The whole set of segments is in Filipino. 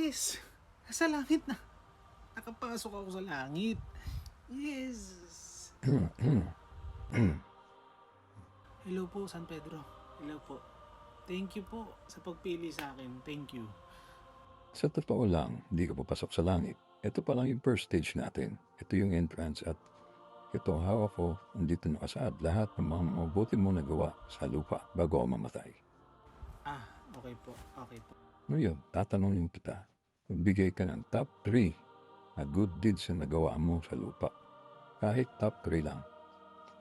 Yes! Nasa langit na. Nakapasok ako sa langit. Yes! Hello po, San Pedro. Hello po. Thank you po sa pagpili sa akin. Thank you. Sa totoo lang, hindi ka papasok sa langit. Ito pa lang yung first stage natin. Ito yung entrance at ito ang hawak ko, andito nakasaad lahat ng mga mabuti mo nagawa sa lupa bago ako mamatay. Ah, okay po. Okay po. Ngayon, tatanungin kita, magbigay ka ng top 3 na good deeds na nagawa mo sa lupa. Kahit top 3 lang.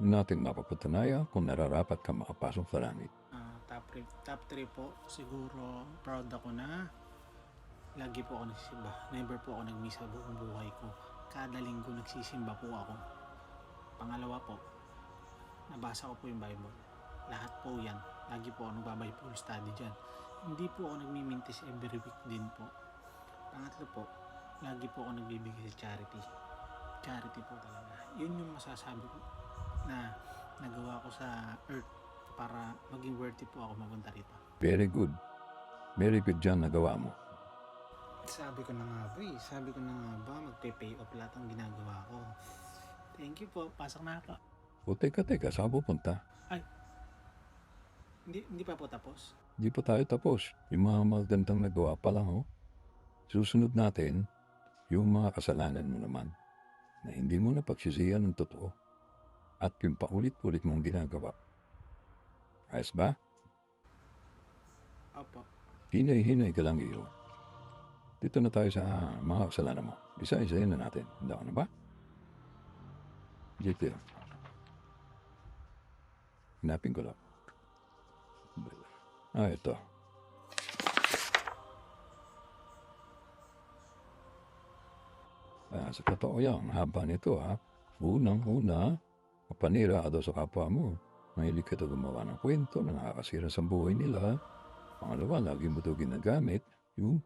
Natin mapapatunayan kung nararapat ka makapasok sa langit. Top 3 po. Siguro proud ako na lagi po ako nagsisimba. Never po ako nag-miss sa buong buhay ko. Kada linggo nagsisimba po ako. Pangalawa po, nabasa ko po yung Bible. Lahat po yan. Lagi po ako nagba-Bible study dyan. Hindi po ako nagmimintis every week din po. Pangatlo po, lagi po ako nagbibigay sa charity. Charity po talaga. Yun yung masasabi ko na nagawa ko sa earth para maging worthy po ako mapunta rito. Very good. Very good dyan nagawa mo. Sabi ko na nga ba, magpe-pay off lahat ang ginagawa ko. Thank you po, pasok na ako. O teka, saan pupunta? Ay, hindi pa po tapos. Di pa tayo tapos. Yung mga magandang nagawa pa lang, oh. Susunod natin, yung mga kasalanan mo naman na hindi mo na pagsisihan ng totoo at yung paulit-ulit mong ginagawa. Ayos ba? Opo. Hinay-hinay ka lang iyo. Dito na tayo sa mga kasalanan mo. Isa-isayin na natin. Handa ka na ba? Dito. Hanapin ko lang. Ito. Sa totoo yan, haba nito ha. Unang-una, mapanira ka daw sa kapwa mo. Mahilig ka daw gumawa ng kwento na nakakasira sa buhay nila. Pangalawa, lagi mo daw ginagamit yung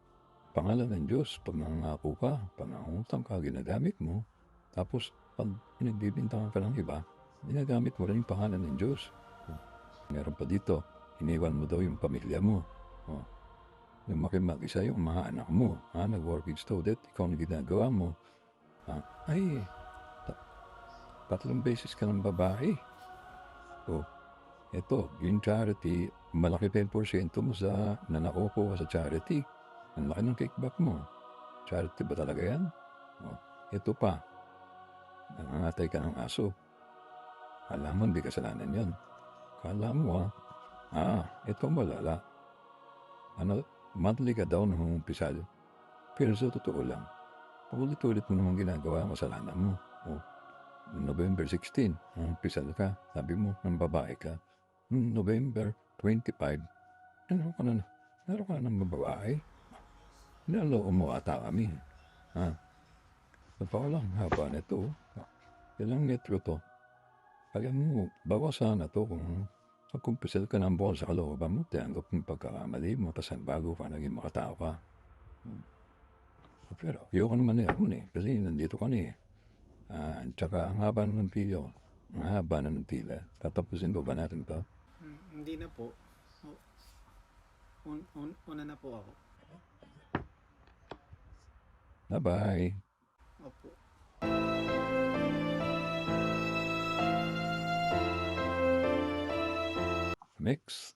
pangalan ng Diyos. Pag nangangako ka, pag nangungutang ka, ginagamit mo. Tapos, pag pinagbibintangan ka ng iba, ginagamit mo rin yung pangalan ng Diyos. Meron pa dito, iniwan mo daw yung pamilya mo. Lumaki mag-isa yung mga anak mo. Nag-working student, ikaw ang ginagawa mo. Tatlong beses ka ng babae. Ito, yung charity, malaki 10% mo sa nanaupo ka sa charity. Ang laki ng kickback mo. Charity ba talaga yan? Ito pa, nangangatay ka ng aso. Alam mo, hindi kasalanan yan. Kala mo ito malala. Monthly ka daw ng umpisal. Pero sa totoo lang, paulit-ulit mo namang ginagawa ang kasalanan mo. November 16, umpisal ka. Sabi mo, ng babae ka. November 25, meron ka na ng babae. Naloo mo ata kami. Totoo lang, haba na ito. Ilang metro to. Alam mo, bawasan na to kung pag-kumpisal ka ng buwan sa kalooban mo, tanggap yung pagkakamali mo, pasan bago ka naging makatao ka. Pero ayoko naman kasi nandito ka na tsaka ang haba na ng pila. Ang haba na ng pila. Tatapusin ba natin to? Hindi na po. Una na po ako. Bye-bye. Opo. Mix.